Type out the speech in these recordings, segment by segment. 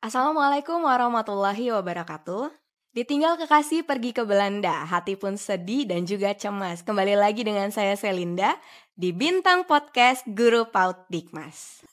Assalamualaikum warahmatullahi wabarakatuh. Ditinggal kekasih pergi ke Belanda, hati pun sedih dan juga cemas. Kembali lagi dengan saya Selinda di Bintang Podcast Guru PAUD Dikmas.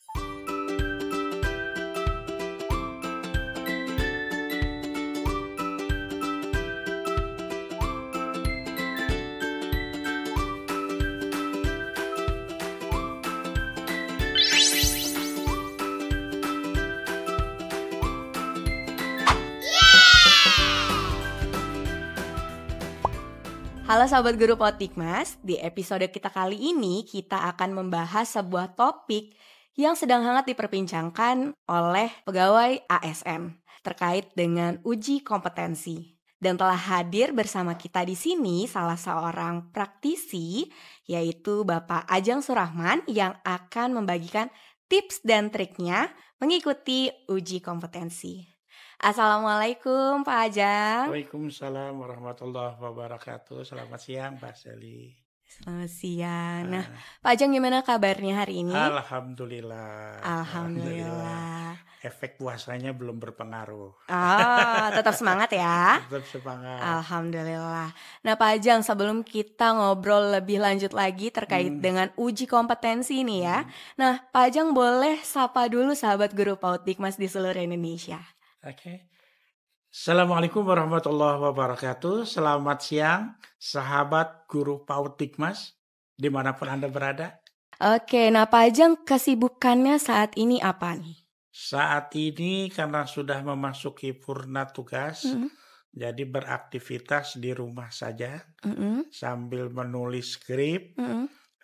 Halo sahabat Guru PAUD Dikmas, di episode kita kali ini kita akan membahas sebuah topik yang sedang hangat diperbincangkan oleh pegawai ASN terkait dengan uji kompetensi. Dan telah hadir bersama kita di sini salah seorang praktisi, yaitu Bapak Ajeng Surahman yang akan membagikan tips dan triknya mengikuti uji kompetensi. Assalamualaikum Pak Ajeng. Waalaikumsalam warahmatullahi wabarakatuh. Selamat siang Pak Seli. Selamat siang. Nah, Pak Ajeng gimana kabarnya hari ini? Alhamdulillah. Alhamdulillah. Efek puasanya belum berpengaruh. Tetap semangat ya. Tetap semangat. Alhamdulillah. Nah Pak Ajeng, sebelum kita ngobrol lebih lanjut lagi terkait dengan uji kompetensi ini ya. Nah Pak Ajeng boleh sapa dulu sahabat Guru PAUD Dikmas di seluruh Indonesia. Oke. Assalamualaikum warahmatullahi wabarakatuh. Selamat siang sahabat Guru PAUD Dikmas dimanapun Anda berada. Oke, nah Pak Ajeng kesibukannya saat ini apa nih? Saat ini karena sudah memasuki purna tugas, jadi beraktivitas di rumah saja sambil menulis skrip,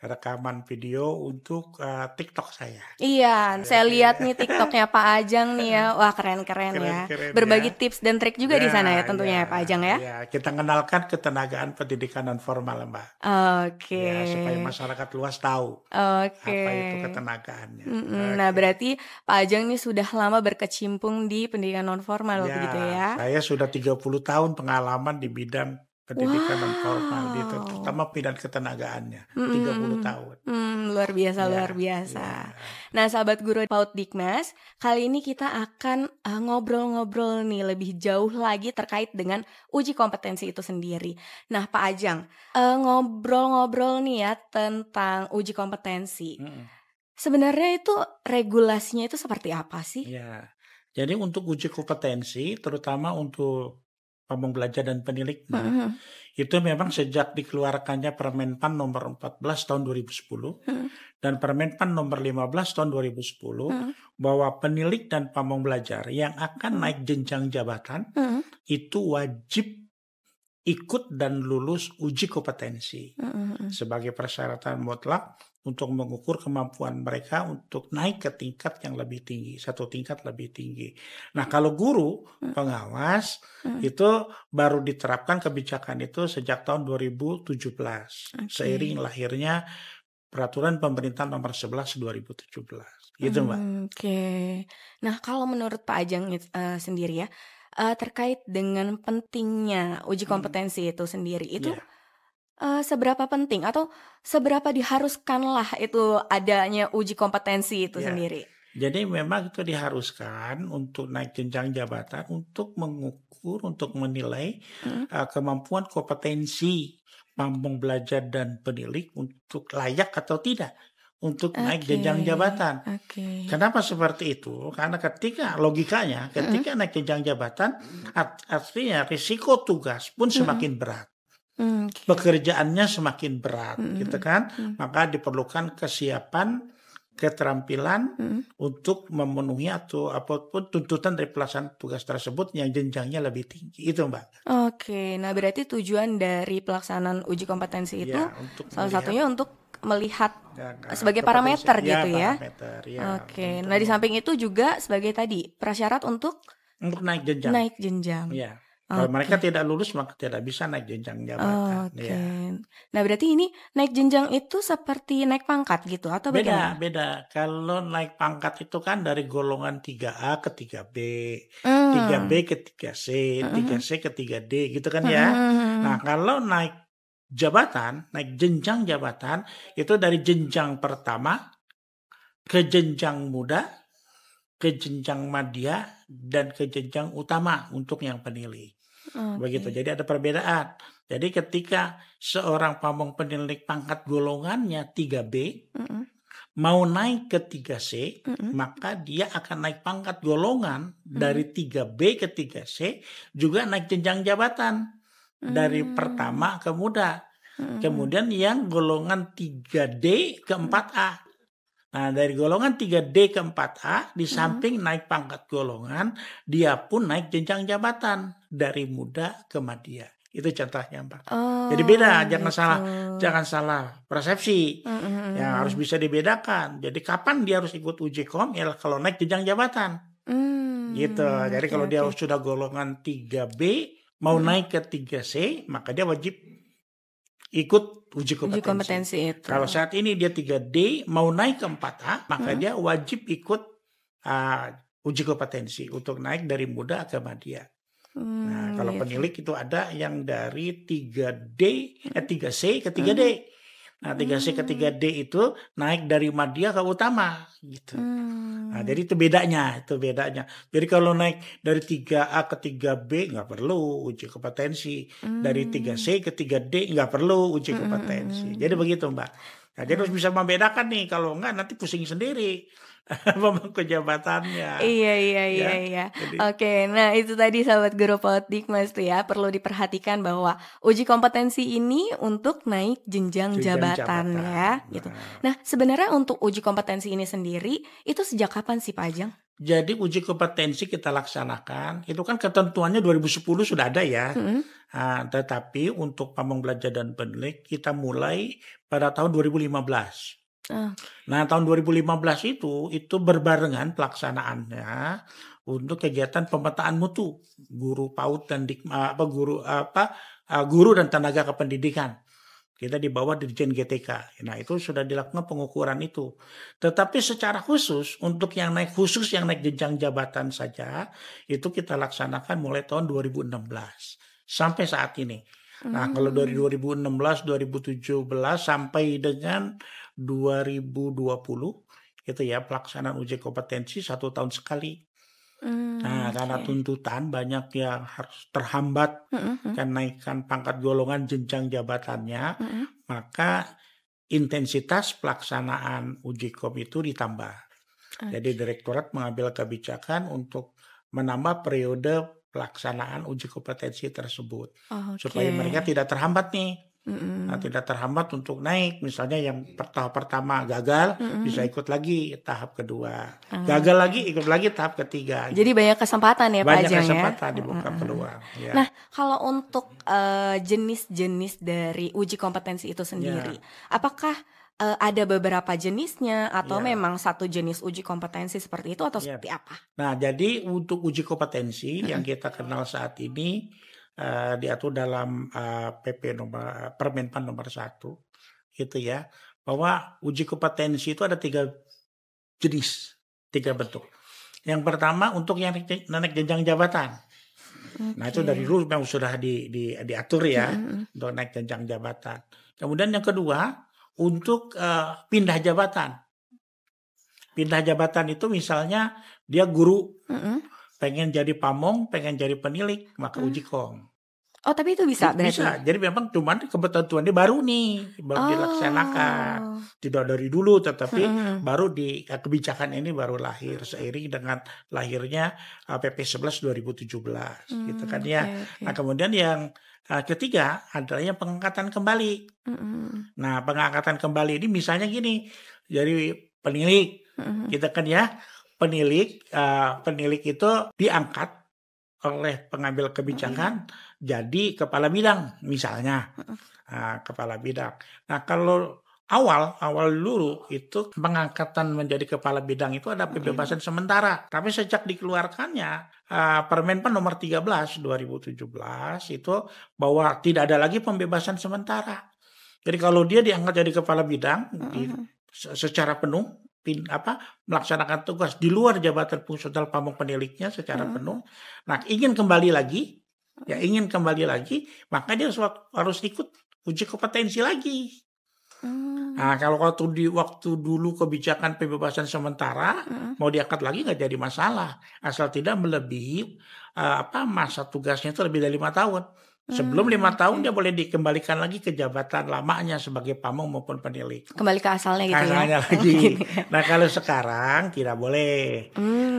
rekaman video untuk TikTok saya. Iya, saya lihat nih TikToknya Pak Ajeng nih ya, wah keren-keren ya. Berbagi tips dan trik juga di sana ya tentunya ya Pak Ajeng ya. Ya, kita kenalkan ketenagaan pendidikan non formal Mbak. Oke. Ya, supaya masyarakat luas tahu apa itu ketenagaannya. Nah berarti Pak Ajeng nih sudah lama berkecimpung di pendidikan non formal begitu ya. Saya sudah 30 tahun pengalaman di bidang pendidikan non formal itu, terutama bidang ketenagaannya 30 tahun. Luar biasa. Nah sahabat Guru PAUD Dikmas, kali ini kita akan ngobrol-ngobrol nih lebih jauh lagi terkait dengan uji kompetensi itu sendiri. Nah Pak Ajeng, ngobrol-ngobrol nih ya tentang uji kompetensi. Sebenarnya itu regulasinya itu seperti apa sih? Ya, jadi untuk uji kompetensi, terutama untuk pamong belajar dan pendidik, itu memang sejak dikeluarkannya Permenpan nomor 14 tahun 2010 dan Permenpan nomor 15 tahun 2010 bahwa penilik dan pamong belajar yang akan naik jenjang jabatan itu wajib ikut dan lulus uji kompetensi sebagai persyaratan mutlak untuk mengukur kemampuan mereka untuk naik ke tingkat yang lebih tinggi, satu tingkat lebih tinggi. Nah, kalau guru pengawas itu baru diterapkan kebijakan itu sejak tahun 2017, seiring lahirnya Peraturan Pemerintah Nomor 11 2017. Gitu, Mbak. Nah, kalau menurut Pak Ajeng sendiri ya, terkait dengan pentingnya uji kompetensi itu sendiri, itu seberapa penting atau seberapa diharuskanlah itu adanya uji kompetensi itu sendiri? Jadi memang itu diharuskan untuk naik jenjang jabatan untuk mengukur, untuk menilai kemampuan kompetensi pamong belajar dan penilik untuk layak atau tidak untuk naik jenjang jabatan. Kenapa seperti itu? Karena ketika logikanya, ketika naik jenjang jabatan, artinya risiko tugas pun semakin berat. Pekerjaannya semakin berat, gitu kan? Maka diperlukan kesiapan, keterampilan untuk memenuhi atau apapun tuntutan dari pelaksanaan tugas tersebut yang jenjangnya lebih tinggi. Itu, Mbak. Nah berarti tujuan dari pelaksanaan uji kompetensi itu salah satunya untuk melihat sebagai parameter gitu ya. Nah di samping itu juga sebagai tadi prasyarat untuk naik jenjang. Kalau mereka tidak lulus maka tidak bisa naik jenjang jabatan. Nah berarti ini naik jenjang itu seperti naik pangkat gitu atau bagaimana? Beda. Kalau naik pangkat itu kan dari golongan 3A ke 3B, 3B ke 3C, 3C ke 3D gitu kan ya. Nah kalau naik jabatan, naik jenjang jabatan itu dari jenjang pertama ke jenjang muda ke jenjang madya dan ke jenjang utama untuk yang penilik. Begitu. Oke. Jadi ada perbedaan. Jadi ketika seorang pamong penilik pangkat golongannya 3B Mm-mm. mau naik ke 3C, Mm-mm. maka dia akan naik pangkat golongan dari 3B ke 3C, juga naik jenjang jabatan dari pertama ke muda. Kemudian yang golongan 3D ke 4A. Nah, dari golongan 3D ke 4A, di samping naik pangkat golongan, dia pun naik jenjang jabatan dari muda ke madya. Itu contohnya, Mbak. Jadi beda, jangan salah persepsi. Ya, harus bisa dibedakan. Jadi kapan dia harus ikut uji kom? Ya kalau naik jenjang jabatan. Gitu. Jadi kalau dia sudah golongan 3B, mau naik ke 3C, maka dia wajib ikut uji kompetensi itu. Kalau saat ini dia 3D mau naik ke 4A, maka dia wajib ikut uji kompetensi untuk naik dari muda ke madya. Nah, kalau penilik itu ada yang dari 3C ke 3D. Nah, 3C ke 3D itu naik dari madya ke utama gitu. Nah, jadi itu bedanya. Jadi kalau naik dari 3A ke 3B nggak perlu uji kompetensi. Dari 3C ke 3D nggak perlu uji kompetensi. Jadi begitu, Mbak. Nah, jadi harus bisa membedakan nih. Kalau enggak nanti pusing sendiri pemangku jabatannya. Iya. Oke, nah itu tadi sahabat Guru Politik Mas tuh ya, perlu diperhatikan bahwa uji kompetensi ini untuk naik jenjang jabatan ya, gitu. Nah, sebenarnya untuk uji kompetensi ini sendiri itu sejak kapan sih Pak Ajeng? Jadi uji kompetensi kita laksanakan, itu kan ketentuannya 2010 sudah ada ya. Nah, tetapi untuk pamong belajar dan penilik kita mulai pada tahun 2015. Nah, tahun 2015 itu berbarengan pelaksanaannya untuk kegiatan pemetaan mutu guru PAUD dan guru dan tenaga kependidikan. Kita di bawah Dirjen GTK. Nah, itu sudah dilakukan pengukuran itu. Tetapi secara khusus untuk yang naik jenjang jabatan saja itu kita laksanakan mulai tahun 2016 sampai saat ini. Nah, kalau dari 2016, 2017 sampai dengan 2020 itu ya pelaksanaan uji kompetensi 1 tahun sekali. Nah, karena tuntutan banyak yang harus terhambat kenaikan pangkat golongan jenjang jabatannya, maka intensitas pelaksanaan uji kom itu ditambah. Jadi direktorat mengambil kebijakan untuk menambah periode pelaksanaan uji kompetensi tersebut supaya mereka tidak terhambat nih. Nah, tidak terhambat untuk naik. Misalnya yang tahap pertama gagal, bisa ikut lagi tahap kedua. Gagal lagi, ikut lagi tahap ketiga. Jadi banyak kesempatan ya Pak Ajeng ya? Banyak kesempatan dibuka peluang. Ya. Nah, kalau untuk jenis-jenis dari uji kompetensi itu sendiri, apakah ada beberapa jenisnya atau memang satu jenis uji kompetensi seperti itu atau seperti apa? Nah, jadi untuk uji kompetensi yang kita kenal saat ini diatur dalam PP nomor Permenpan nomor 1 gitu ya, bahwa uji kompetensi itu ada 3 jenis, 3 bentuk. Yang pertama untuk yang naik jenjang jabatan. Nah, itu dari dulu memang sudah diatur ya untuk naik jenjang jabatan. Kemudian yang kedua untuk pindah jabatan. Pindah jabatan itu misalnya dia guru pengen jadi pamong, pengen jadi penilik, maka uji kom. Oh, tapi itu bisa berarti? Bisa, jadi memang cuman ketentuannya baru dilaksanakan. Tidak dari dulu, tetapi baru kebijakan ini baru lahir seiring dengan lahirnya PP 11 2017 gitu kan ya. Nah, kemudian yang ketiga adalah yang pengangkatan kembali. Nah, pengangkatan kembali ini misalnya gini, jadi penilik, kita kan ya, penilik itu diangkat oleh pengambil kebijakan jadi kepala bidang misalnya, kepala bidang. Nah, kalau awal dulu itu pengangkatan menjadi kepala bidang itu ada pembebasan sementara. Tapi sejak dikeluarkannya Permenpan nomor 13 2017 itu bahwa tidak ada lagi pembebasan sementara. Jadi kalau dia diangkat jadi kepala bidang secara penuh, melaksanakan tugas di luar jabatan fungsional pamong peniliknya secara penuh. Nah, ingin kembali lagi, maka dia harus ikut uji kompetensi lagi. Nah, kalau di waktu dulu kebijakan pembebasan sementara mau diangkat lagi nggak jadi masalah, asal tidak melebihi masa tugasnya itu lebih dari 5 tahun. Sebelum 5 tahun dia boleh dikembalikan lagi ke jabatan lamanya sebagai pamong maupun penilik. Kembali ke asalnya gitu ya. Asalnya lagi. Nah, kalau sekarang tidak boleh.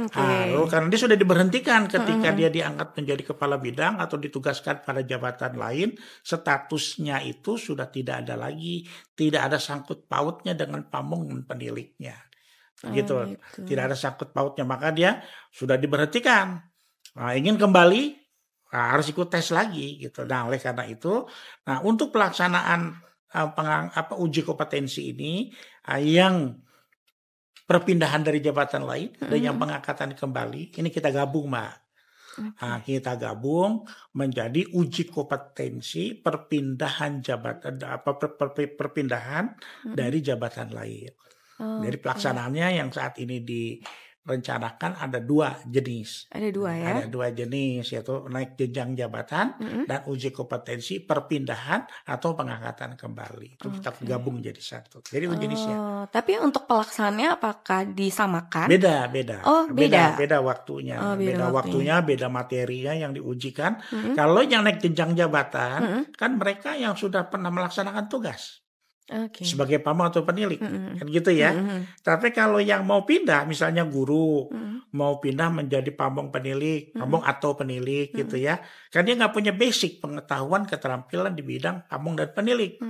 Lalu karena dia sudah diberhentikan ketika dia diangkat menjadi kepala bidang atau ditugaskan pada jabatan lain, statusnya itu sudah tidak ada lagi, tidak ada sangkut pautnya dengan pamong dan peniliknya. Gitu. Tidak ada sangkut pautnya, maka dia sudah diberhentikan. Nah, ingin kembali harus ikut tes lagi gitu. Nah, oleh karena itu, untuk pelaksanaan uji kompetensi ini yang perpindahan dari jabatan lain dan yang pengangkatan kembali, ini kita gabung, Mbak. Kita gabung menjadi uji kompetensi perpindahan jabatan perpindahan dari jabatan lain. Dari pelaksanaannya yang saat ini direncanakan ada 2 jenis. Ada 2 ya? Ada 2 jenis, yaitu naik jenjang jabatan dan uji kompetensi perpindahan atau pengangkatan kembali. Itu kita gabung jadi satu. Jadi itu jenisnya. Tapi untuk pelaksanaannya apakah disamakan? Beda. Oh, beda. Beda waktunya. Beda waktunya, beda materinya yang diujikan. Kalau yang naik jenjang jabatan, kan mereka yang sudah pernah melaksanakan tugas. Sebagai pamong atau penilik, kan gitu ya. Tapi kalau yang mau pindah, misalnya guru mau pindah menjadi pamong penilik, pamong atau penilik gitu ya, kan dia nggak punya basic pengetahuan keterampilan di bidang pamong dan penilik,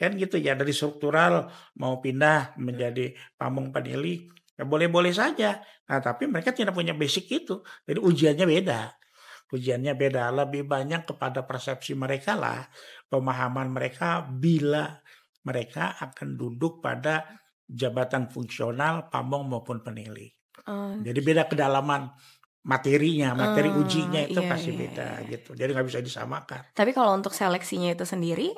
kan gitu ya. Dari struktural mau pindah menjadi pamong penilik, ya boleh-boleh saja. Nah, tapi mereka tidak punya basic itu, jadi ujiannya beda, lebih banyak kepada persepsi mereka lah, pemahaman mereka bila mereka akan duduk pada jabatan fungsional pamong maupun penilik. Jadi beda kedalaman materinya, materi ujinya itu pasti beda gitu. Jadi nggak bisa disamakan. Tapi kalau untuk seleksinya itu sendiri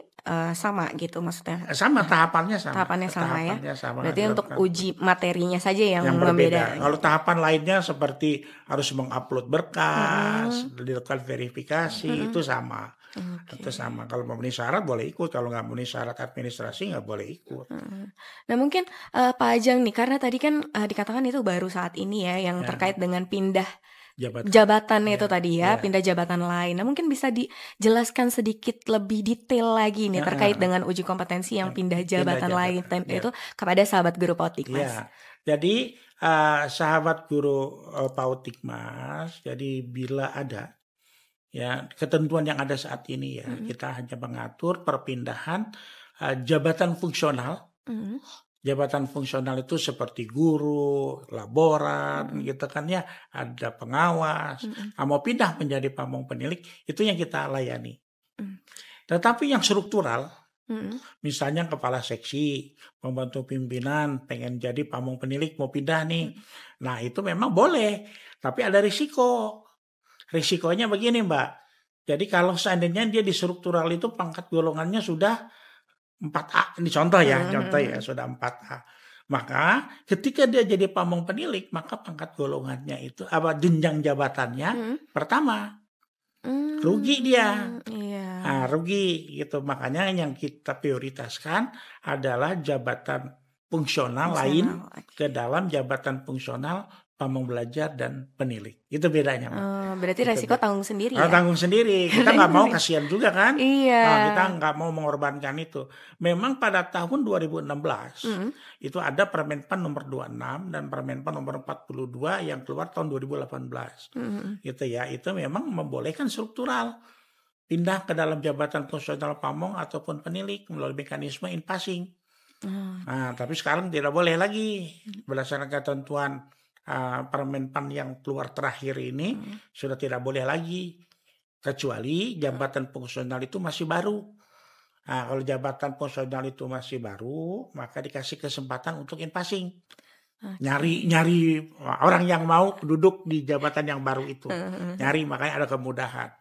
sama gitu maksudnya? Sama, tahapannya sama. Tahapannya sama ya? Sama, berarti untuk uji materinya saja yang berbeda. Kalau tahapan lainnya seperti harus mengupload berkas, dilakukan verifikasi, itu sama. Itu sama. Kalau memenuhi syarat boleh ikut, kalau nggak memenuhi syarat administrasi nggak boleh ikut. Nah, mungkin Pak Ajang nih, karena tadi kan dikatakan itu baru saat ini ya yang terkait dengan pindah jabatan itu tadi ya, pindah jabatan lain. Nah, mungkin bisa dijelaskan sedikit lebih detail lagi nih terkait dengan uji kompetensi yang pindah jabatan lain itu kepada sahabat guru Pautikmas. Jadi sahabat guru Pautikmas, jadi bila ada ketentuan yang ada saat ini kita hanya mengatur perpindahan jabatan fungsional. Jabatan fungsional itu seperti guru, laboran, gitu kan ya, ada pengawas. Mau pindah menjadi pamong penilik, itu yang kita layani. Tetapi yang struktural, misalnya kepala seksi, pembantu pimpinan, pengen jadi pamong penilik, mau pindah nih. Nah, itu memang boleh, tapi ada risiko. Risikonya begini, Mbak. Jadi kalau seandainya dia di struktural itu pangkat golongannya sudah 4A, ini contoh ya, sudah 4A. Maka ketika dia jadi pamong penilik, maka pangkat golongannya itu jenjang jabatannya pertama. Rugi dia. Rugi gitu. Makanya yang kita prioritaskan adalah jabatan fungsional lain ke dalam jabatan fungsional pamong belajar dan penilik. Itu bedanya. Berarti resiko tanggung sendiri ya? Tanggung sendiri. Kita nggak mau, kasihan juga kan? Iya. Kita nggak mau mengorbankan itu. Memang pada tahun 2016 itu ada Permenpan nomor 26 dan Permenpan nomor 42 yang keluar tahun 2018. Gitu ya. Itu memang membolehkan struktural pindah ke dalam jabatan fungsional pamong ataupun penilik melalui mekanisme in passing. Nah, tapi sekarang tidak boleh lagi berdasarkan ketentuan Permenpan yang keluar terakhir ini sudah tidak boleh lagi, kecuali jabatan fungsional itu masih baru. Nah, kalau jabatan fungsional itu masih baru, maka dikasih kesempatan untuk in passing. Nyari orang yang mau duduk di jabatan yang baru itu. Nyari, makanya ada kemudahan.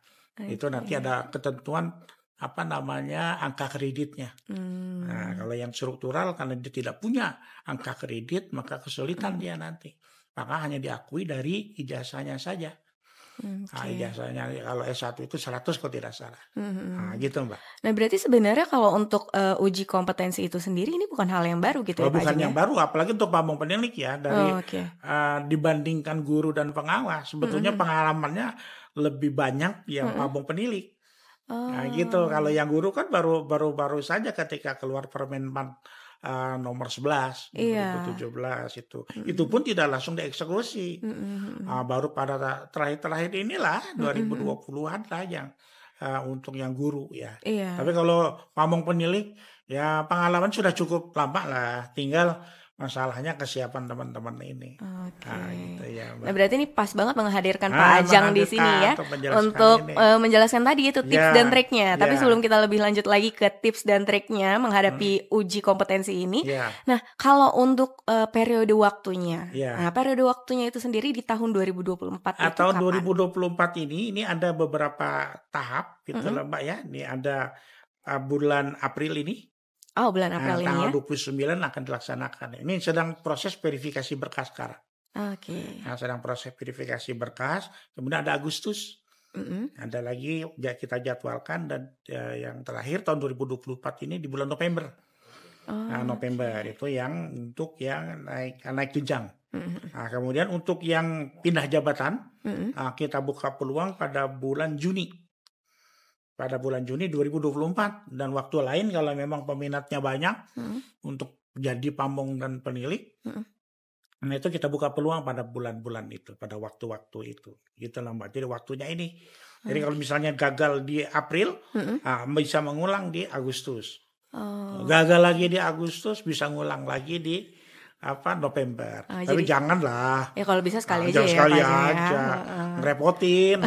Itu nanti ada ketentuan angka kreditnya. Nah, kalau yang struktural karena dia tidak punya angka kredit, maka kesulitan dia nanti. Maka hanya diakui dari ijazahnya saja. Nah, ijazahnya kalau S1 itu 100 kalau tidak salah. Nah, gitu Mbak. Nah berarti sebenarnya kalau untuk uji kompetensi itu sendiri ini bukan hal yang baru gitu ya Pak Bukan Ajeng yang ya? baru, apalagi untuk pamong penilik ya. Dari dibandingkan guru dan pengawas, sebetulnya pengalamannya lebih banyak yang pamong penilik. Nah gitu. Kalau yang guru kan baru saja ketika keluar Permenpan nomor 11 2017 itu. Itu pun tidak langsung dieksekusi. Baru pada terakhir inilah 2020-an lah yang untuk yang guru ya. Tapi kalau pamong penilik ya pengalaman sudah cukup lama lah. Tinggal masalahnya kesiapan teman-teman ini. Nah, gitu ya, Mbak. Nah berarti ini pas banget menghadirkan Pak Ajeng di sini ya untuk menjelaskan tadi itu tips dan triknya. Tapi sebelum kita lebih lanjut lagi ke tips dan triknya menghadapi uji kompetensi ini, nah kalau untuk periode waktunya, nah periode waktunya itu sendiri di tahun 2024 itu tahun kapan? 2024 ini ada beberapa tahap gitu lah Mbak ya. Ini ada bulan April ini. Bulan April ini ya. Tanggal 29 akan dilaksanakan. Ini sedang proses verifikasi berkas sekarang. Sedang proses verifikasi berkas. Kemudian ada Agustus. Ada lagi kita jadwalkan dan yang terakhir tahun 2024 ini di bulan November. November itu yang untuk yang naik jenjang. Kemudian untuk yang pindah jabatan kita buka peluang pada bulan Juni. Pada bulan Juni 2024 dan waktu lain kalau memang peminatnya banyak untuk jadi pamong dan penilik, nah itu kita buka peluang pada bulan-bulan itu, pada waktu-waktu itu, gitu lah Mbak. Jadi waktunya ini, jadi kalau misalnya gagal di April, bisa mengulang di Agustus. Gagal lagi di Agustus, bisa ngulang lagi di November. Tapi janganlah. Ya kalau bisa sekali aja jangan ya. Sekali aja. Ngerepotin.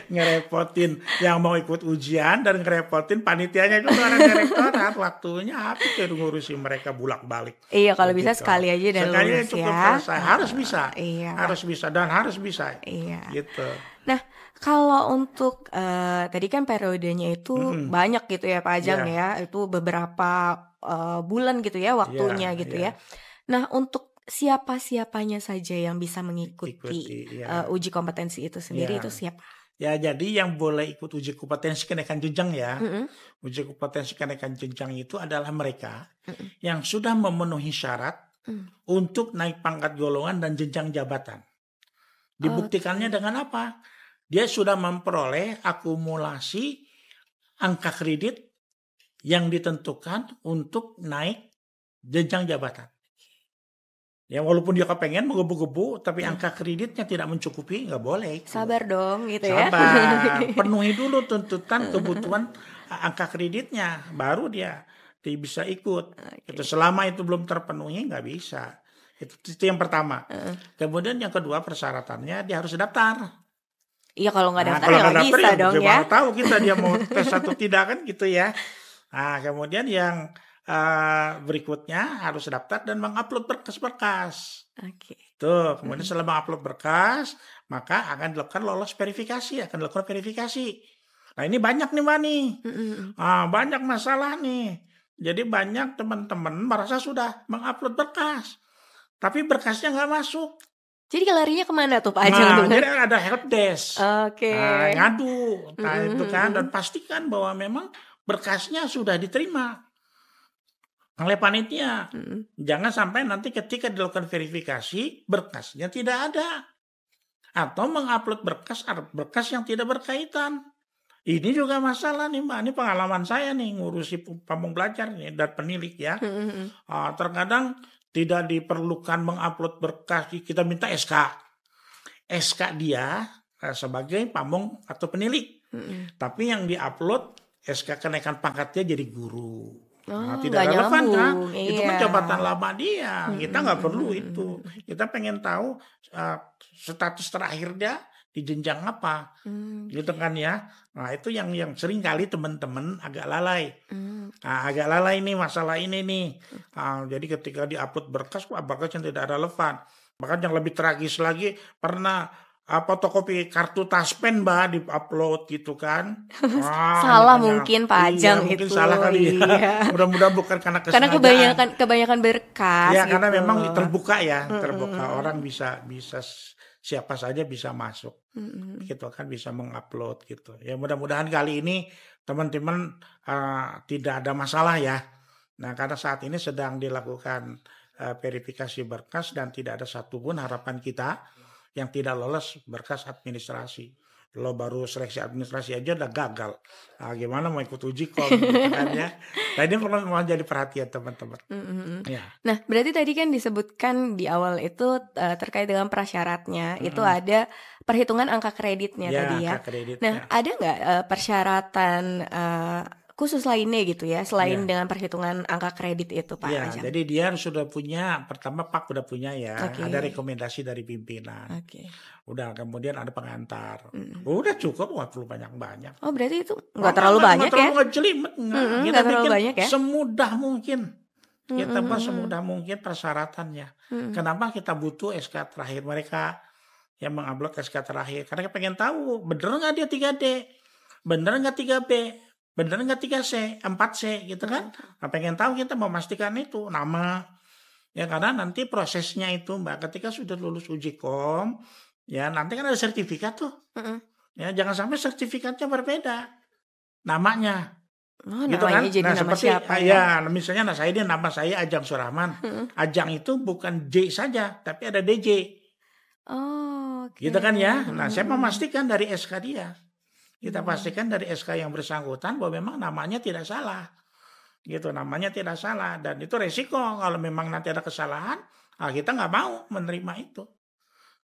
Ngerepotin yang mau ikut ujian dan ngerepotin panitianya juga orang direktorat. Waktunya habis jadi ngurusin mereka bulak-balik. Iya kalau bisa sekali aja dan sekali lulus cukup ya. selesai. Harus bisa. Harus bisa dan harus bisa. Gitu. Nah kalau untuk tadi kan periodenya itu banyak gitu ya Pak Ajeng ya. Itu beberapa bulan gitu ya waktunya gitu ya. Nah untuk siapa-siapanya saja yang bisa mengikuti uji kompetensi itu sendiri itu siapa? Ya jadi yang boleh ikut uji kompetensi kenaikan jenjang ya. Uji kompetensi kenaikan jenjang itu adalah mereka yang sudah memenuhi syarat untuk naik pangkat golongan dan jenjang jabatan. Dibuktikannya dengan apa? Dia sudah memperoleh akumulasi angka kredit yang ditentukan untuk naik jenjang jabatan. Ya walaupun dia kepengen menggebu-gebu, tapi angka kreditnya tidak mencukupi, nggak boleh. Sabar dong gitu ya. Sabar, penuhi dulu tuntutan kebutuhan angka kreditnya, baru dia bisa ikut. Itu selama itu belum terpenuhi nggak bisa. Itu yang pertama. Kemudian yang kedua persyaratannya dia harus daftar. Iya kalau nggak daftar ya nggak bisa dong ya. Gimana tahu kita dia mau tes atau tidak kan gitu ya. Nah kemudian yang berikutnya harus daftar dan mengupload berkas-berkas. Tuh kemudian setelah mengupload berkas maka akan dilakukan dilakukan verifikasi. Nah ini banyak nih Mbak nih. Banyak masalah nih. Jadi banyak teman-teman merasa sudah mengupload berkas, tapi berkasnya nggak masuk. Jadi larinya kemana tuh Pak Ajeng? Jadi ada helpdesk. Ngadu. Itu kan dan pastikan bahwa memang berkasnya sudah diterima oleh panitia. Jangan sampai nanti ketika dilakukan verifikasi berkasnya tidak ada atau mengupload berkas yang tidak berkaitan. Ini juga masalah nih Mbak. Ini pengalaman saya nih ngurusi pamong belajar nih dan penilik ya. Terkadang tidak diperlukan mengupload berkas, kita minta SK dia sebagai pamong atau penilik. Tapi yang diupload SK kenaikan pangkatnya jadi guru. Tidak relevan kan? Itu kan jabatan lama dia. Kita nggak perlu itu. Kita pengen tahu status terakhir dia di jenjang apa, gitu kan ya. Nah itu yang sering kali teman-teman agak lalai. Agak lalai nih masalah ini nih. Jadi ketika diupload berkas yang tidak relevan. Bahkan yang lebih tragis lagi pernah fotokopi kartu taspen Mbak di-upload gitu kan. Salah mungkin Pak Ajeng mungkin itu. salah kali ya. Mudah-mudahan bukan karena kesengajaan. Karena kebanyakan berkas. Ya karena gitu. memang terbuka. Orang bisa siapa saja bisa masuk. Gitu kan, bisa mengupload gitu. Ya mudah-mudahan kali ini teman-teman tidak ada masalah ya. Nah, karena saat ini sedang dilakukan verifikasi berkas dan tidak ada satupun harapan kita yang tidak lolos berkas administrasi. Lo baru seleksi administrasi aja udah gagal. Nah, gimana mau ikut uji kom gitu kan ya. Nah, ini perlu jadi perhatian teman-teman. Ya. Nah, berarti tadi kan disebutkan di awal itu terkait dengan prasyaratnya itu ada perhitungan angka kreditnya tadi ya. Angka kredit, Nah, ada nggak persyaratan khusus lainnya gitu ya selain dengan perhitungan angka kredit itu Pak Ajang? Jadi dia sudah punya, pertama Pak udah punya ya, ada rekomendasi dari pimpinan. Udah, kemudian ada pengantar. Udah cukup, nggak perlu banyak-banyak. Oh, berarti itu nggak terlalu banyak ya? Nggak jelimet, kita terlalu bikin banyak ya? semudah mungkin. Kita buat semudah mungkin persyaratannya. Kenapa kita butuh SK terakhir mereka yang mengupload SK terakhir? Karena kita pengen tahu bener nggak dia 3D, bener nggak 3B, bener nggak 3C, 4C gitu kan? Nah, pengen tahu, kita memastikan itu nama. Ya, karena nanti prosesnya itu Mbak, ketika sudah lulus uji kom, ya nanti kan ada sertifikat tuh. Ya, jangan sampai sertifikatnya berbeda namanya. Gitu kan? Jadi Nah, nama seperti siapa ya? misalnya nama saya Ajang Surahman. Ajang itu bukan J saja, tapi ada DJ. Gitu kan ya? Nah, saya memastikan dari SK dia. Kita pastikan dari SK yang bersangkutan bahwa memang namanya tidak salah. Gitu, namanya tidak salah. Dan itu resiko kalau memang nanti ada kesalahan, kita nggak mau menerima itu.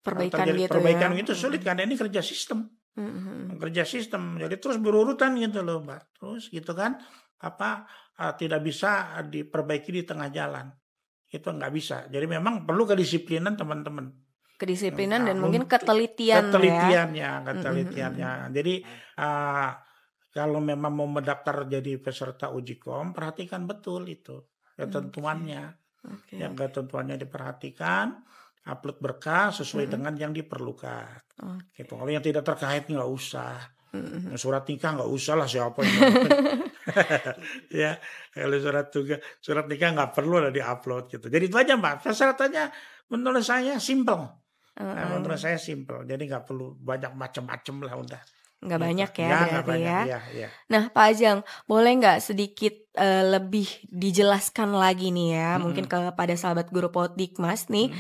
Perbaikan gitu perbaikan ya. itu sulit karena ini kerja sistem. Kerja sistem. Jadi terus berurutan gitu loh, Mbak. Terus gitu kan, tidak bisa diperbaiki di tengah jalan. Itu nggak bisa. Jadi memang perlu kedisiplinan teman-teman. Kedisiplinan dan mungkin ketelitiannya. Jadi kalau memang mau mendaftar jadi peserta uji kom, perhatikan betul itu ketentuannya. Yang ketentuannya diperhatikan, upload berkas sesuai dengan yang diperlukan. Gitu. Kalau yang tidak terkait nggak usah. Surat nikah nggak usah lah, siapa yang ya, kalau surat nikah nggak perlu lah diupload gitu. Jadi itu aja Mbak. Persyaratannya menurut saya simple. Menurut saya simple, jadi nggak perlu banyak macam-macam lah, udah. Nggak banyak ya, berarti ya. Nah, Pak Ajang, boleh nggak sedikit lebih dijelaskan lagi nih ya, mungkin kepada sahabat guru PAUD Dikmas nih,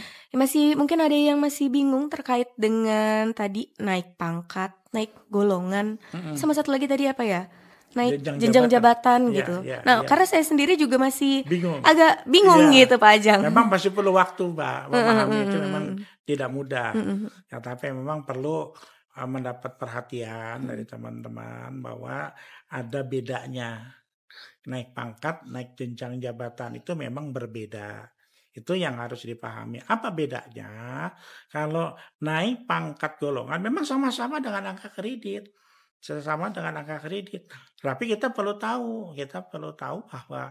mungkin ada yang masih bingung terkait dengan tadi naik pangkat, naik golongan, sama satu lagi tadi apa ya? Naik jenjang jabatan gitu. Karena saya sendiri juga masih agak bingung gitu Pak Ajang. Memang masih perlu waktu Mbak, memahami itu memang tidak mudah. Ya, tapi memang perlu mendapat perhatian dari teman-teman bahwa ada bedanya. Naik pangkat, naik jenjang jabatan itu memang berbeda. Itu yang harus dipahami. Apa bedanya? Kalau naik pangkat golongan memang sama-sama dengan angka kredit. Sama dengan angka kredit. Tapi kita perlu tahu bahwa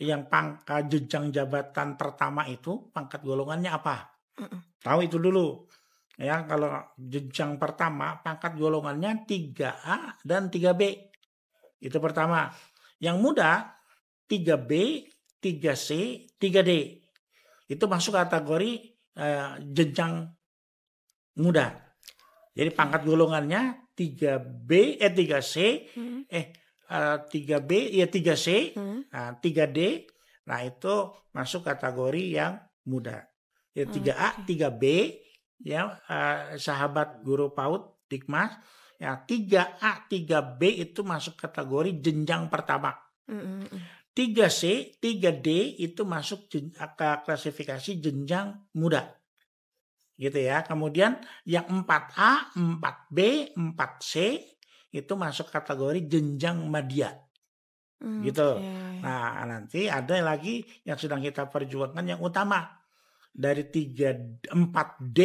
yang pangkat jenjang jabatan pertama itu pangkat golongannya apa? Tahu itu dulu. Ya, kalau jenjang pertama pangkat golongannya 3A dan 3B. Itu pertama. Yang muda 3B, 3C, 3D. Itu masuk kategori jenjang muda. Jadi pangkat golongannya 3B, 3C, 3B, 3C, 3D. Nah, itu masuk kategori yang muda. Ya, 3A, 3B, ya, sahabat guru PAUD Dikmas, ya 3A, 3B itu masuk kategori jenjang pertama. 3C, 3D itu masuk klasifikasi jenjang muda. Gitu ya. Kemudian yang 4A, 4B, 4C itu masuk kategori jenjang madya. Gitu. Nah, nanti ada lagi yang sedang kita perjuangkan yang utama. Dari 4D.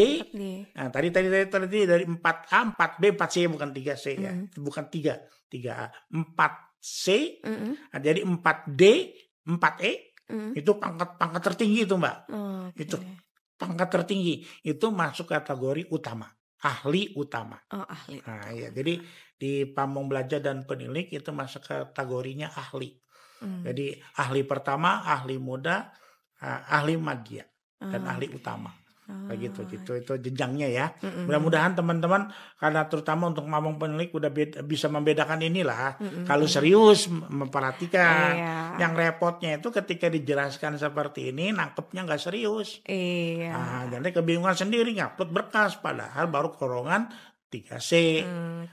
Nah, tadi dari 4A, 4B, 4C, bukan 3C ya. Bukan 3A. 4C. Nah, jadi 4D, 4E itu pangkat tertinggi itu, Mbak. Itu pangkat tertinggi itu masuk kategori utama, ahli utama. Ahli. Nah, ya, jadi di pamong belajar dan penilik itu masuk kategorinya ahli. Jadi ahli pertama, ahli muda, ahli madya, dan ahli utama. Begitu gitu itu jenjangnya ya. Mudah-mudahan teman-teman karena terutama untuk mamong penilik udah bisa membedakan inilah. Kalau serius memperhatikan. Yang repotnya itu ketika dijelaskan seperti ini nangkepnya nggak serius. Nah, jadi kebingungan sendiri ngupload berkas padahal baru korongan 3C.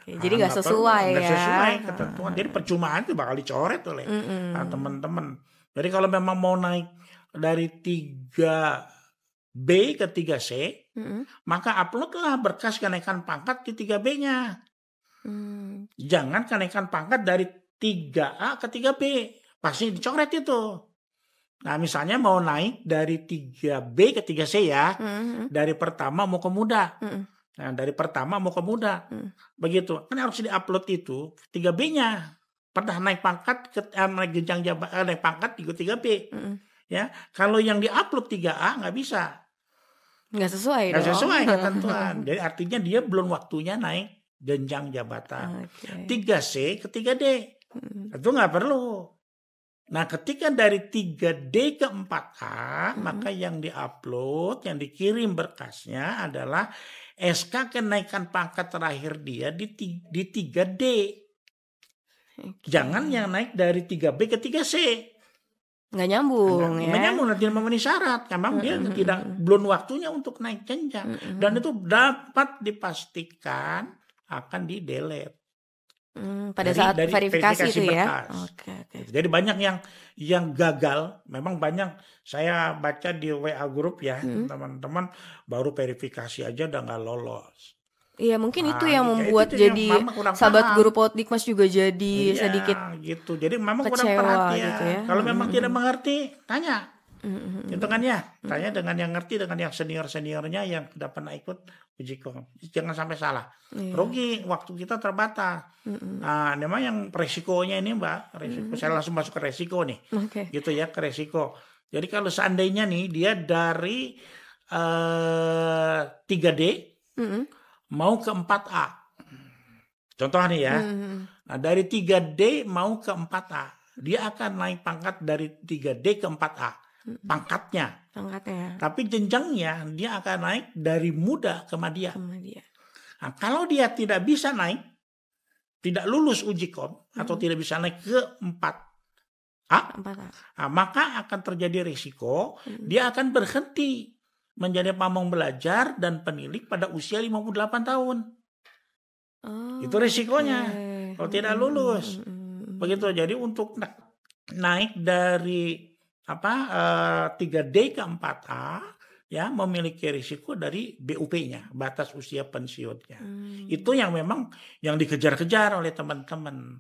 Jadi nggak sesuai nggak ya. sesuai ketentuan. Jadi percuma itu bakal dicoret oleh teman-teman. Jadi kalau memang mau naik dari 3B ke 3C, maka uploadlah berkas kenaikan pangkat di 3B-nya. Jangan kenaikan pangkat dari 3A ke 3B. Pasti dicoret itu. Nah, misalnya mau naik dari 3B ke 3C ya. Dari pertama mau ke muda. Nah, dari pertama mau ke muda. Begitu. Kan harus diupload itu 3B-nya. Pernah naik pangkat naik jenjang jabatan naik pangkat di 3B. Ya, kalau yang diupload 3A nggak bisa. Nggak sesuai dong. Nggak sesuai ketentuan. Jadi artinya dia belum waktunya naik jenjang jabatan. 3C ke 3D. Itu nggak perlu. Nah, ketika dari 3D ke 4A, maka yang diupload, yang dikirim berkasnya adalah SK kenaikan pangkat terakhir dia di 3D. Jangan yang naik dari 3B ke 3C. Nggak nyambung ya. Nggak nyambung, tidak memenuhi syarat. Memang dia belum waktunya untuk naik jenjang. Dan itu dapat dipastikan akan di-delete. Pada saat verifikasi itu ya. Jadi banyak yang gagal. Memang banyak saya baca di WA grup ya. Teman-teman baru verifikasi aja udah nggak lolos. Iya mungkin itu yang membuat jadi sahabat guru Potikmas juga jadi sedikit gitu. Jadi memang kurang kecewa perhatian. gitu ya. Kalau memang tidak mengerti, tanya. Itu kan ya, tanya dengan yang ngerti, dengan yang senior-seniornya yang sudah pernah ikut uji kom. Jangan sampai salah. Rugi, waktu kita terbatas. Nah, memang yang resikonya ini Mbak, saya langsung masuk ke resiko nih. Gitu ya, ke resiko. Jadi kalau seandainya nih dia dari 3D mau ke 4A. Contoh nih ya. Nah, dari 3D mau ke 4A. Dia akan naik pangkat dari 3D ke 4A. Pangkatnya. Tapi jenjangnya dia akan naik dari muda ke madya. Nah, kalau dia tidak bisa naik, tidak lulus uji kom atau tidak bisa naik ke 4A, maka akan terjadi risiko dia akan berhenti menjadi pamong belajar dan penilik pada usia 58 tahun. Itu risikonya kalau tidak lulus. Begitu. Jadi untuk naik dari 3D ke 4A ya memiliki risiko dari BUP-nya, batas usia pensiunnya. Itu yang memang yang dikejar-kejar oleh teman-teman.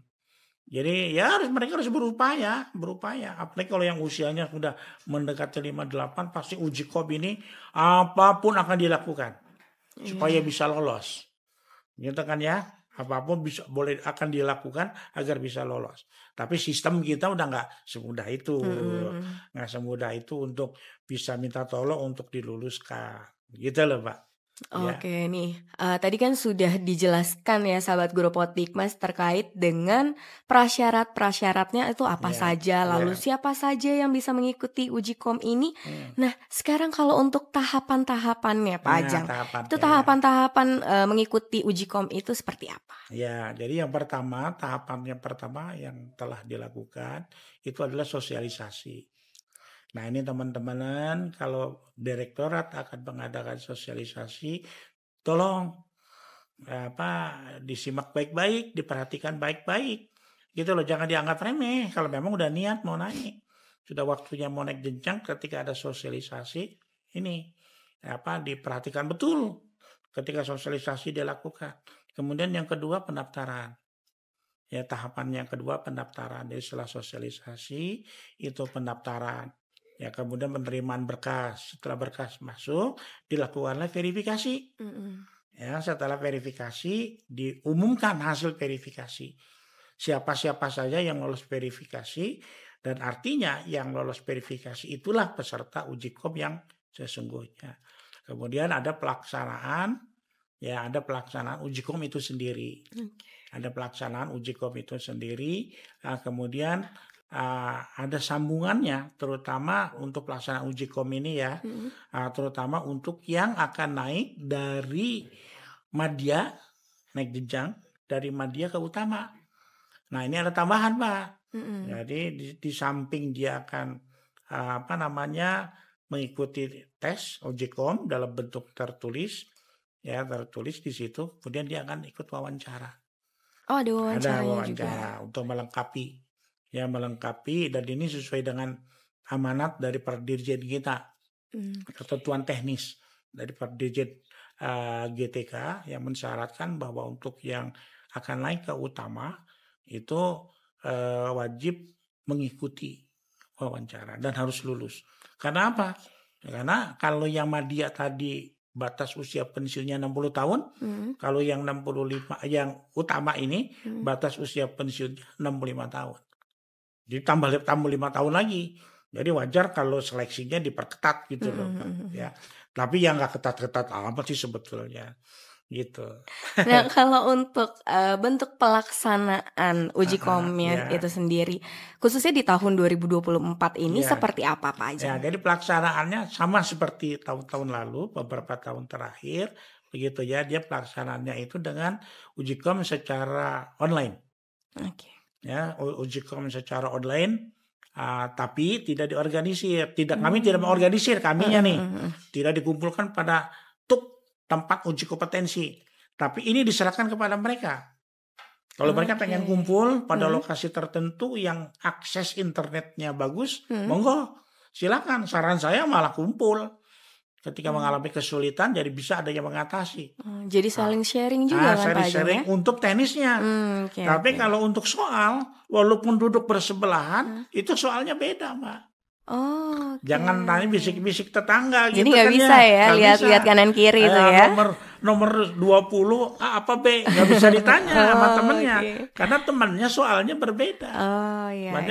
Jadi ya mereka harus berupaya. Apalagi kalau yang usianya sudah mendekati 58 pasti uji kom ini apapun akan dilakukan supaya bisa lolos. Gitu kan ya, apapun akan dilakukan agar bisa lolos. Tapi sistem kita udah nggak semudah itu, untuk bisa minta tolong untuk diluluskan. Gitu loh Pak. Oke nih, tadi kan sudah dijelaskan ya sahabat guru Potikmas terkait dengan prasyarat-prasyaratnya itu apa saja, lalu siapa saja yang bisa mengikuti uji kom ini. Nah sekarang kalau untuk tahapan-tahapannya Pak Ajang, itu tahapan-tahapan mengikuti uji kom itu seperti apa? Ya, jadi tahapan yang pertama yang telah dilakukan itu adalah sosialisasi. Nah ini teman-teman kalau direktorat akan mengadakan sosialisasi, tolong disimak baik-baik, diperhatikan baik-baik, gitu loh, jangan dianggap remeh. Kalau memang udah niat mau naik, sudah waktunya mau naik jenjang, ketika ada sosialisasi ini diperhatikan betul ketika sosialisasi dilakukan. Kemudian yang kedua pendaftaran. Ya tahapan yang kedua pendaftaran. Jadi setelah sosialisasi itu pendaftaran. Ya kemudian penerimaan berkas. Setelah berkas masuk dilakukanlah verifikasi. Ya setelah verifikasi diumumkan hasil verifikasi. Siapa-siapa saja yang lolos verifikasi dan artinya yang lolos verifikasi itulah peserta uji kom yang sesungguhnya. Kemudian ada pelaksanaan uji kom itu sendiri. Ada pelaksanaan uji kom itu sendiri. Nah, kemudian ada sambungannya, terutama untuk pelaksanaan uji kom ini ya, terutama untuk yang akan naik dari madya, naik jenjang dari madya ke utama. Nah ini ada tambahan Pak. Jadi di samping dia akan mengikuti tes uji kom dalam bentuk tertulis, ya tertulis di situ, kemudian dia akan ikut wawancara. Oh ada wawancaranya Ada wawancara juga. untuk melengkapi dan ini sesuai dengan amanat dari Dirjen kita, ketentuan teknis dari Dirjen GTK yang mensyaratkan bahwa untuk yang akan naik ke utama itu wajib mengikuti wawancara dan harus lulus. Karena apa? Karena kalau yang madya tadi batas usia pensiunnya 60 tahun, kalau yang 65 yang utama ini batas usia pensiunnya 65 tahun. Jadi tambah 5 tahun lagi. Jadi wajar kalau seleksinya diperketat gitu loh, ya. Tapi yang nggak ketat-ketat amat sih sebetulnya. Gitu. Nah kalau untuk bentuk pelaksanaan uji komnya itu sendiri, khususnya di tahun 2024 ini seperti apa Pak Ajeng? Ya, jadi pelaksanaannya sama seperti tahun-tahun lalu, beberapa tahun terakhir, begitu ya. Dia pelaksanaannya itu dengan uji kom secara online. Ya, uji kom secara online, tapi tidak diorganisir. Kami tidak mengorganisir, kaminya nih, tidak dikumpulkan pada tempat uji kompetensi, tapi ini diserahkan kepada mereka. Kalau mereka pengen kumpul pada lokasi tertentu yang akses internetnya bagus, monggo silakan. Saran saya malah kumpul. Ketika mengalami kesulitan, jadi bisa ada yang mengatasi. Jadi saling sharing juga kan Pak Ajeng sharing ya? untuk teknisnya. Tapi kalau untuk soal, walaupun duduk bersebelahan, itu soalnya beda Mbak. Jangan tanya bisik-bisik tetangga. Jadi gitu nggak kan bisa ya lihat kanan kiri itu ya. Nomor 20 A apa B nggak bisa ditanya sama temennya karena temannya soalnya berbeda.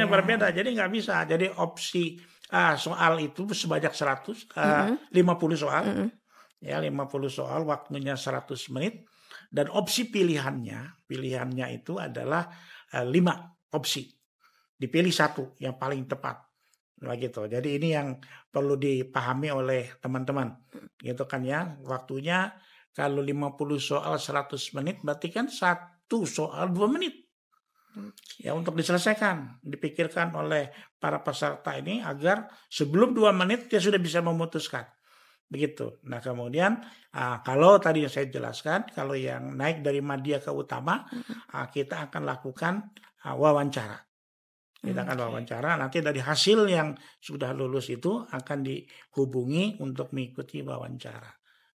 Berbeda. Jadi nggak bisa. Jadi opsi soal itu sebanyak 50 soal. Ya 50 soal waktunya 100 menit dan opsi pilihannya itu adalah 5 opsi. Dipilih satu yang paling tepat. Gitu. Jadi ini yang perlu dipahami oleh teman-teman. Gitu kan ya. Waktunya kalau 50 soal 100 menit berarti kan satu soal 2 menit. Ya untuk diselesaikan, dipikirkan oleh para peserta ini agar sebelum 2 menit dia sudah bisa memutuskan. Begitu. Nah, kemudian kalau tadi yang saya jelaskan, kalau yang naik dari madya ke utama, kita akan lakukan wawancara. Kita akan wawancara, nanti dari hasil yang sudah lulus itu akan dihubungi untuk mengikuti wawancara.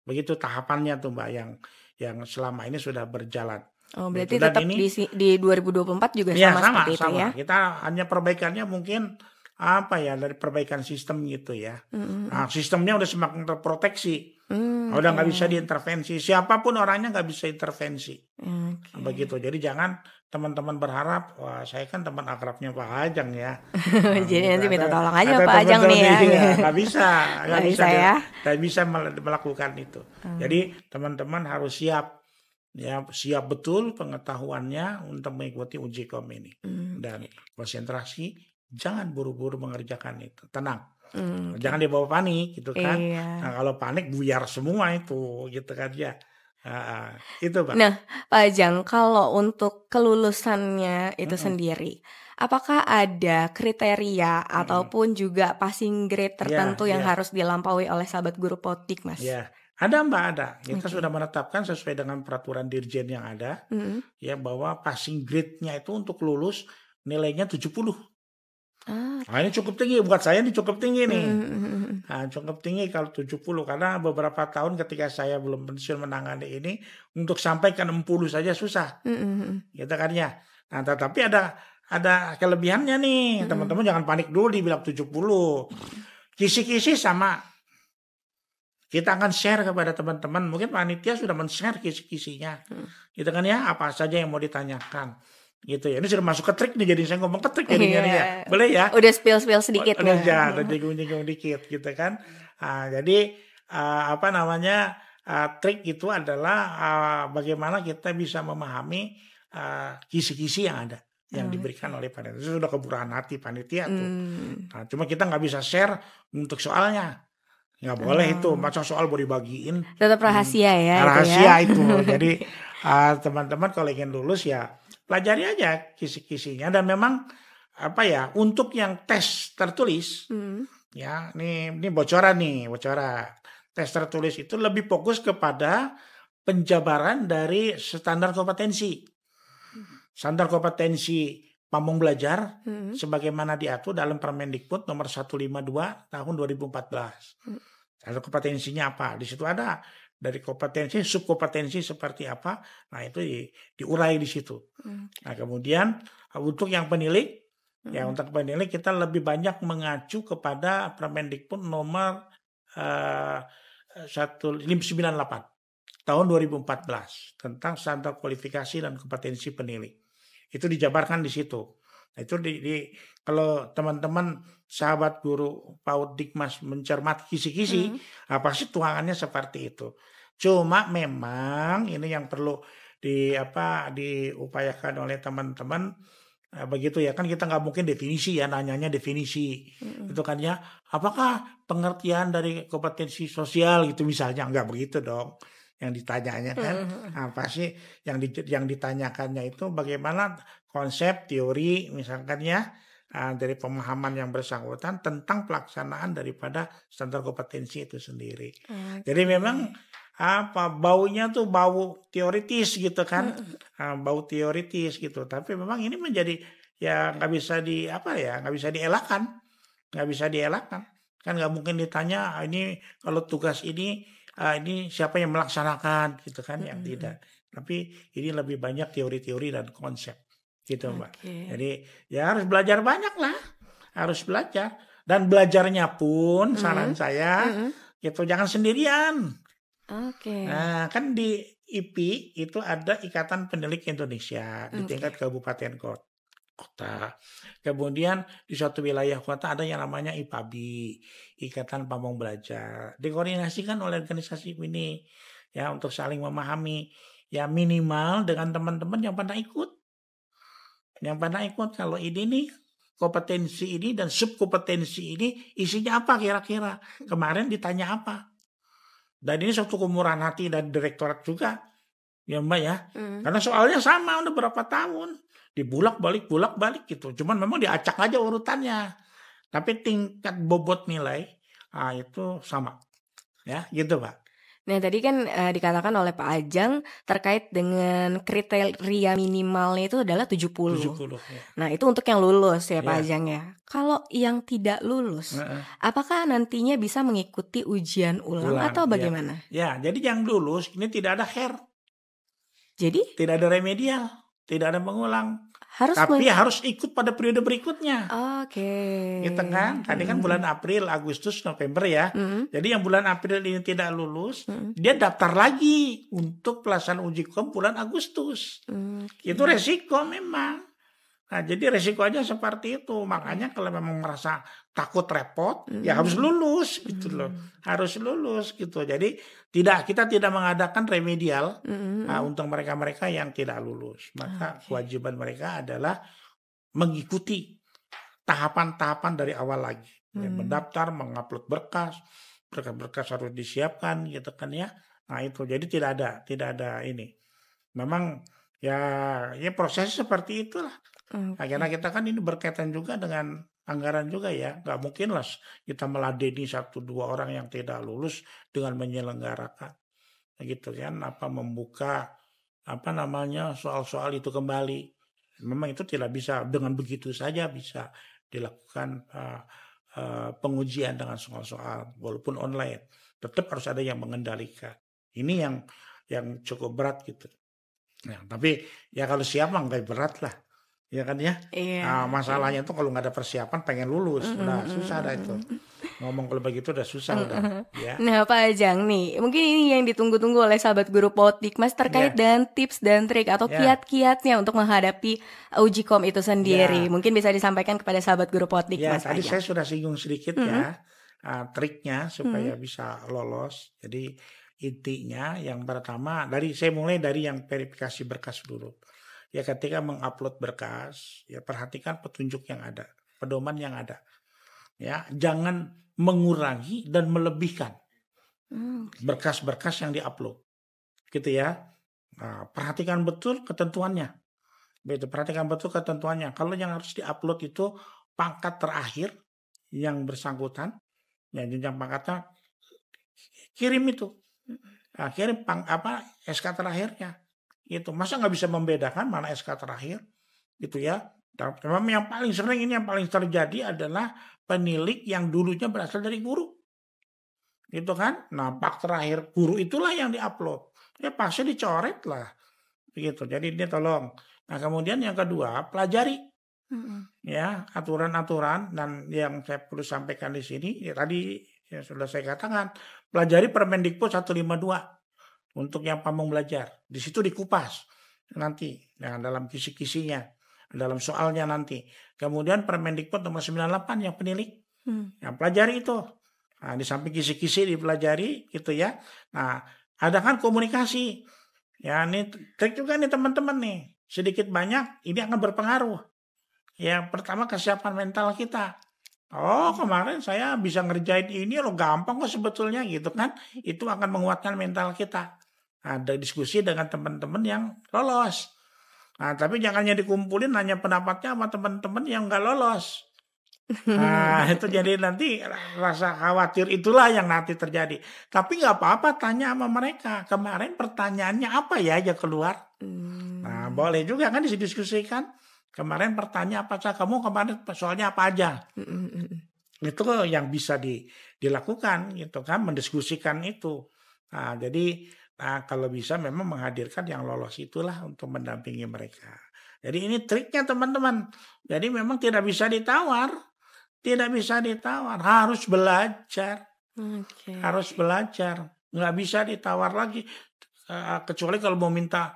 Begitu tahapannya tuh Mbak yang selama ini sudah berjalan. Berarti gitu. Tetap di 2024 juga sama seperti itu ya? Kita hanya perbaikannya mungkin dari perbaikan sistem gitu ya. Sistemnya udah semakin terproteksi. Udah nggak bisa diintervensi. Siapapun orangnya nggak bisa intervensi. Begitu. Jadi jangan teman-teman berharap, wah saya kan teman akrabnya Pak Ajeng ya. Jadi nanti minta tolong aja Pak Ajeng nih ya. Nggak bisa ya. Nggak bisa melakukan itu. Jadi teman-teman harus siap betul pengetahuannya untuk mengikuti uji kom ini. Dan konsentrasi, jangan buru-buru mengerjakan itu. Tenang. Jangan dibawa panik gitu kan. Nah, kalau panik buyar semua itu gitu kan ya. Itu Pak. Nah Pak Ajeng, kalau untuk kelulusannya itu sendiri, apakah ada kriteria ataupun juga passing grade tertentu yang harus dilampaui oleh sahabat guru Potik Mas? Ya, ada Mbak, ada. Kita sudah menetapkan sesuai dengan peraturan Dirjen yang ada, ya bahwa passing grade-nya itu untuk lulus nilainya 70. Nah ini cukup tinggi, buat saya ini cukup tinggi nih. Cukup tinggi kalau 70 karena beberapa tahun ketika saya belum pensiun menangani ini untuk sampai ke 60 saja susah. Gitu kan ya. Nah, tetapi ada kelebihannya nih. Teman-teman jangan panik dulu dibilang 70. Kisi-kisi sama. Kita akan share kepada teman-teman. Mungkin panitia sudah men-share kisi-kisinya. Gitu kan ya, apa saja yang mau ditanyakan. Gitu ya. Ini sudah masuk ke trik nih, jadi saya ngomong ke trik jadinya nih ya. Boleh ya? Udah spill sedikit nih. Udah jenggung dikit gitu kan. Jadi trik itu adalah bagaimana kita bisa memahami kisi-kisi yang ada. yang diberikan oleh panitia. Itu sudah kemurahan hati panitia tuh. Nah, cuma kita nggak bisa share untuk soalnya. Nggak boleh itu. Masa soal mau dibagiin. Tetap rahasia ya Rahasia itu ya. itu. Jadi teman-teman kalau ingin lulus ya pelajari aja kisi-kisinya. Dan memang untuk yang tes tertulis, ya ini bocoran. Tes tertulis itu lebih fokus kepada penjabaran dari standar kompetensi. Standar kompetensi pamong belajar sebagaimana diatur dalam Permendikbud nomor 152 tahun 2014. Standar kompetensinya apa? Di situ ada dari kompetensi, subkompetensi seperti apa. Nah, itu diurai di situ. Nah, kemudian untuk yang penilik, untuk penilik kita lebih banyak mengacu kepada Permendikbud nomor 1598 tahun 2014 tentang standar kualifikasi dan kompetensi penilik. Itu dijabarkan di situ. Nah, itu kalau teman-teman sahabat guru PAUD Dikmas mencermati kisi-kisi, pasti tuangannya seperti itu. Cuma memang ini yang perlu diupayakan oleh teman-teman. Begitu ya, kan kita nggak mungkin definisi ya, nanyanya definisi itu kan ya, apakah pengertian dari kompetensi sosial gitu misalnya, nggak begitu dong yang ditanyanya kan. Apa sih yang ditanyakannya itu bagaimana konsep teori misalkan ya, dari pemahaman yang bersangkutan tentang pelaksanaan daripada standar kompetensi itu sendiri. Jadi memang baunya tuh bau teoritis gitu kan, bau teoritis gitu. Tapi memang ini menjadi ya nggak bisa dielakkan, kan nggak mungkin ditanya ini kalau tugas ini siapa yang melaksanakan gitu kan, yang tidak. Tapi ini lebih banyak teori-teori dan konsep gitu Mbak. Jadi ya harus belajar banyak lah, harus belajar, dan belajarnya pun saran saya gitu jangan sendirian. Nah, kan di IPI itu ada Ikatan Penilik Indonesia di tingkat kabupaten kota. Kemudian di suatu wilayah kota ada yang namanya IPABI, Ikatan Pamong Belajar. Dikoordinasikan oleh organisasi ini ya untuk saling memahami ya, minimal dengan teman-teman yang pernah ikut. Kalau ini nih kompetensi ini dan subkompetensi ini isinya apa kira-kira? Kemarin ditanya apa? Dan ini suatu kemurahan hati dari direktorat juga, ya Mbak ya. Karena soalnya sama udah berapa tahun, dibulak-balik gitu. Cuman memang diacak aja urutannya. Tapi tingkat bobot nilai itu sama, ya gitu Pak. Nah tadi kan dikatakan oleh Pak Ajang terkait dengan kriteria minimalnya itu adalah 70. Ya. Nah itu untuk yang lulus ya Pak Ajang ya. Kalau yang tidak lulus, apakah nantinya bisa mengikuti ujian ulang atau bagaimana? Ya, jadi yang lulus ini tidak ada Jadi? Tidak ada remedial, tidak ada mengulang. Tapi harus ikut pada periode berikutnya. Gitu kan. Tadi kan bulan April, Agustus, November ya. Jadi yang bulan April ini tidak lulus, dia daftar lagi untuk pelaksanaan uji kom bulan Agustus. Itu resiko memang. Nah, jadi resikonya seperti itu. Makanya kalau memang merasa takut repot, ya harus lulus gitu loh. Harus lulus gitu. Jadi kita tidak mengadakan remedial untuk mereka-mereka yang tidak lulus. Maka kewajiban mereka adalah mengikuti tahapan-tahapan dari awal lagi. Ya, mendaftar, mengupload berkas harus disiapkan gitu kan ya. Nah, itu jadi tidak ada ini. Memang ya prosesnya seperti itulah. Karena kita kan ini berkaitan juga dengan anggaran juga ya. Nggak mungkin lah kita meladeni 1-2 orang yang tidak lulus dengan menyelenggarakan gitu kan, membuka soal-soal itu kembali. Memang itu tidak bisa dengan begitu saja bisa dilakukan pengujian dengan soal-soal walaupun online. Tetap harus ada yang mengendalikan. Ini yang cukup berat gitu. Nah, tapi ya kalau siap mah nggak berat lah. Ya kan ya. Masalahnya tuh kalau nggak ada persiapan pengen lulus, udah susah dah itu. Ngomong kalau begitu udah susah udah. Ya. Nah Pak Ajang nih, mungkin ini yang ditunggu-tunggu oleh sahabat guru PAUD Dikmas terkait dengan tips dan trik atau kiat-kiatnya untuk menghadapi uji kom itu sendiri. Mungkin bisa disampaikan kepada sahabat guru PAUD Dikmas. Tadi saya sudah singgung sedikit ya triknya supaya bisa lolos. Jadi intinya yang pertama saya mulai dari yang verifikasi berkas dulu. ya ketika mengupload berkas, ya perhatikan petunjuk yang ada, pedoman yang ada. Ya, jangan mengurangi dan melebihkan berkas-berkas yang diupload. Gitu ya. Nah, perhatikan betul ketentuannya. Begitu, perhatikan betul ketentuannya. Kalau yang harus diupload itu pangkat terakhir yang bersangkutan, ya jenjang pangkatnya, kirim itu. Nah, kirim SK terakhirnya. Itu masa nggak bisa membedakan mana SK terakhir, gitu ya. Memang yang paling sering ini yang paling terjadi adalah penilik yang dulunya berasal dari guru, gitu kan. Nah, pak terakhir guru itulah yang diupload, ya pasti dicoret lah, begitu. Jadi ini tolong. Nah, kemudian yang kedua, pelajari ya aturan-aturan, dan yang saya perlu sampaikan di sini ya tadi ya sudah saya katakan, pelajari Permendikbud 152 untuk yang pamong belajar. Di situ dikupas nanti ya, dalam kisi-kisinya, dalam soalnya nanti. Kemudian Permendikbud nomor 98 yang penilik, yang pelajari itu. Nah, di samping kisi-kisi dipelajari gitu ya. Nah, ada kan komunikasi. Ya, ini trik juga nih teman-teman nih. Sedikit banyak ini akan berpengaruh. Yang pertama kesiapan mental kita. Oh, kemarin saya bisa ngerjain ini loh, gampang kok sebetulnya gitu kan. Itu akan menguatkan mental kita. Ada diskusi dengan teman-teman yang lolos. Nah, tapi jangannya dikumpulin hanya pendapatnya sama teman-teman yang nggak lolos. Nah, itu jadi nanti rasa khawatir itulah yang nanti terjadi. Tapi nggak apa-apa, tanya sama mereka. Kemarin pertanyaannya apa ya aja keluar. Nah, boleh juga kan didiskusikan. Kemarin pertanyaan apa saja, kamu kemarin soalnya apa aja. Itu yang bisa dilakukan gitu kan, mendiskusikan itu. Nah, jadi kalau bisa memang menghadirkan yang lolos itulah untuk mendampingi mereka. Jadi ini triknya teman-teman. Jadi memang tidak bisa ditawar. Tidak bisa ditawar. Harus belajar. Harus belajar. Nggak bisa ditawar lagi. Kecuali kalau mau minta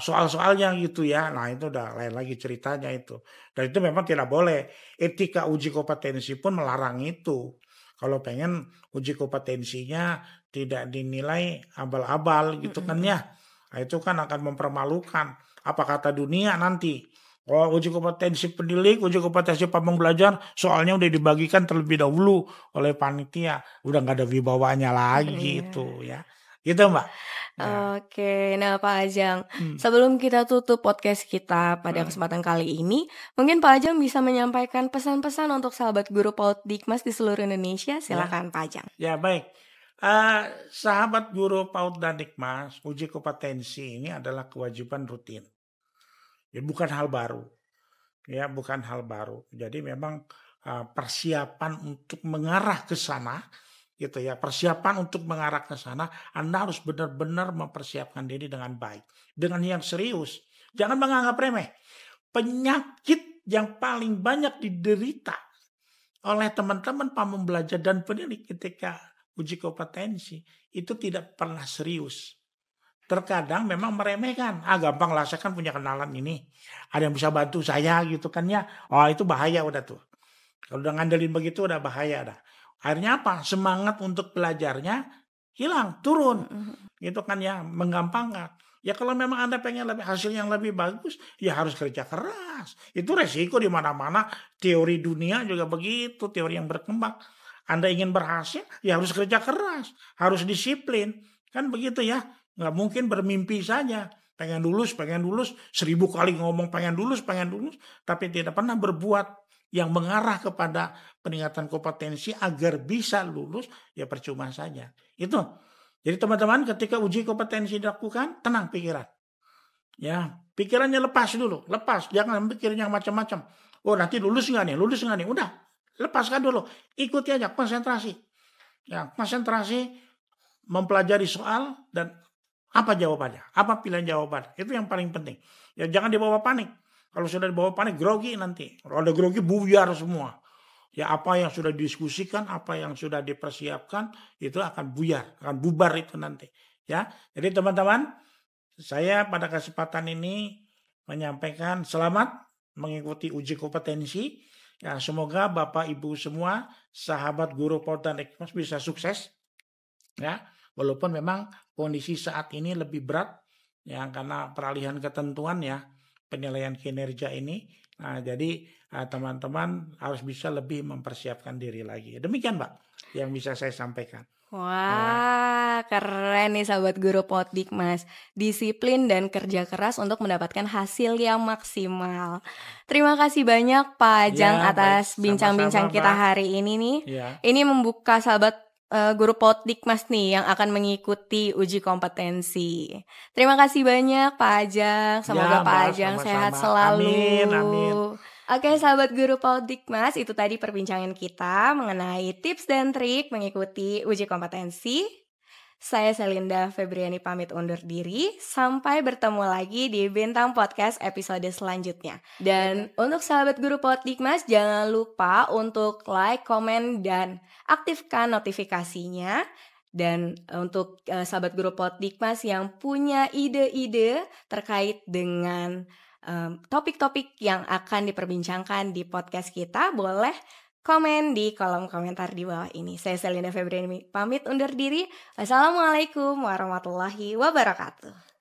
soal-soalnya gitu ya. Nah itu udah lain lagi ceritanya itu. Dan itu memang tidak boleh. Etika uji kompetensi pun melarang itu. Kalau pengen uji kompetensinya tidak dinilai abal-abal gitu kan ya. Nah, itu kan akan mempermalukan. Apa kata dunia nanti? Oh, uji kompetensi penilik, uji kompetensi pamong belajar, soalnya udah dibagikan terlebih dahulu oleh panitia. Udah nggak ada wibawanya lagi itu ya. Gitu Mbak. Ya. Oke, nah Pak Ajang, sebelum kita tutup podcast kita pada kesempatan kali ini, mungkin Pak Ajang bisa menyampaikan pesan-pesan untuk sahabat guru PAUD Dikmas di seluruh Indonesia. Silakan Pak Ajang. Ya baik, sahabat guru PAUD dan Dikmas, uji kompetensi ini adalah kewajiban rutin. Ya bukan hal baru. Ya bukan hal baru. Jadi memang persiapan untuk mengarah ke sana. Gitu ya, persiapan untuk mengarah ke sana, Anda harus benar-benar mempersiapkan diri dengan baik, dengan yang serius. Jangan menganggap remeh. Penyakit yang paling banyak diderita oleh teman-teman pamong belajar dan penilik ketika uji kompetensi itu tidak pernah serius. Terkadang memang meremehkan. Gampang lah, saya kan punya kenalan ini, ada yang bisa bantu saya gitu kan ya. Oh itu bahaya udah tuh. Kalau udah ngandelin begitu udah bahaya dah. Akhirnya apa? Semangat untuk belajarnya hilang, turun. Gitu kan ya, menggampangkan. Ya kalau memang Anda pengen hasil yang lebih bagus, ya harus kerja keras. Itu resiko di mana-mana. Teori dunia juga begitu, teori yang berkembang. Anda ingin berhasil, ya harus kerja keras, harus disiplin. Kan begitu ya. Nggak mungkin bermimpi saja. Pengen lulus, 1000 kali ngomong pengen lulus, tapi tidak pernah berbuat yang mengarah kepada peningkatan kompetensi agar bisa lulus, ya percuma saja. Itu. Jadi teman-teman ketika uji kompetensi dilakukan, tenang pikiran. Ya, pikirannya lepas dulu, lepas. Jangan pikirin yang macam-macam. Oh nanti lulus nggak nih? Udah, lepaskan dulu. Ikuti aja, konsentrasi. Ya, konsentrasi mempelajari soal dan apa jawabannya, apa pilihan jawaban. Itu yang paling penting. Ya jangan dibawa panik. Kalau sudah dibawa panik, grogi nanti. Kalau ada grogi, buyar semua. Ya apa yang sudah didiskusikan, apa yang sudah dipersiapkan, itu akan buyar, akan bubar itu nanti. Ya, jadi teman-teman, saya pada kesempatan ini menyampaikan selamat mengikuti uji kompetensi. Ya, semoga Bapak Ibu semua, sahabat guru PAUD dan Dikmas bisa sukses. Ya, walaupun memang kondisi saat ini lebih berat. ya karena peralihan ketentuan ya penilaian kinerja ini. Nah, jadi teman-teman harus bisa lebih mempersiapkan diri lagi. Demikian, Mbak, yang bisa saya sampaikan. Ya, Wah, keren nih sahabat guru Podikmas. Disiplin dan kerja keras untuk mendapatkan hasil yang maksimal. Terima kasih banyak Pak Ajang ya baik, atas bincang-bincang sama-sama, kita Mbak. hari ini nih. Ya, Ini membuka sahabat guru Podikmas nih yang akan mengikuti uji kompetensi. Terima kasih banyak Pak Ajang. Semoga ya, Pak Mbak, Ajang sehat sama-sama. Amin, amin. selalu. Oke, sahabat guru Podikmas, itu tadi perbincangan kita mengenai tips dan trik mengikuti uji kompetensi. Saya Selinda Febriani pamit undur diri. Sampai bertemu lagi di Bintang Podcast episode selanjutnya. Dan untuk sahabat guru Podikmas, jangan lupa untuk like, komen, dan aktifkan notifikasinya. Dan untuk sahabat guru Podikmas yang punya ide-ide terkait dengan topik-topik yang akan diperbincangkan di podcast kita, boleh komen di kolom komentar di bawah ini. Saya Selinda Febriani pamit undur diri. Wassalamualaikum warahmatullahi wabarakatuh.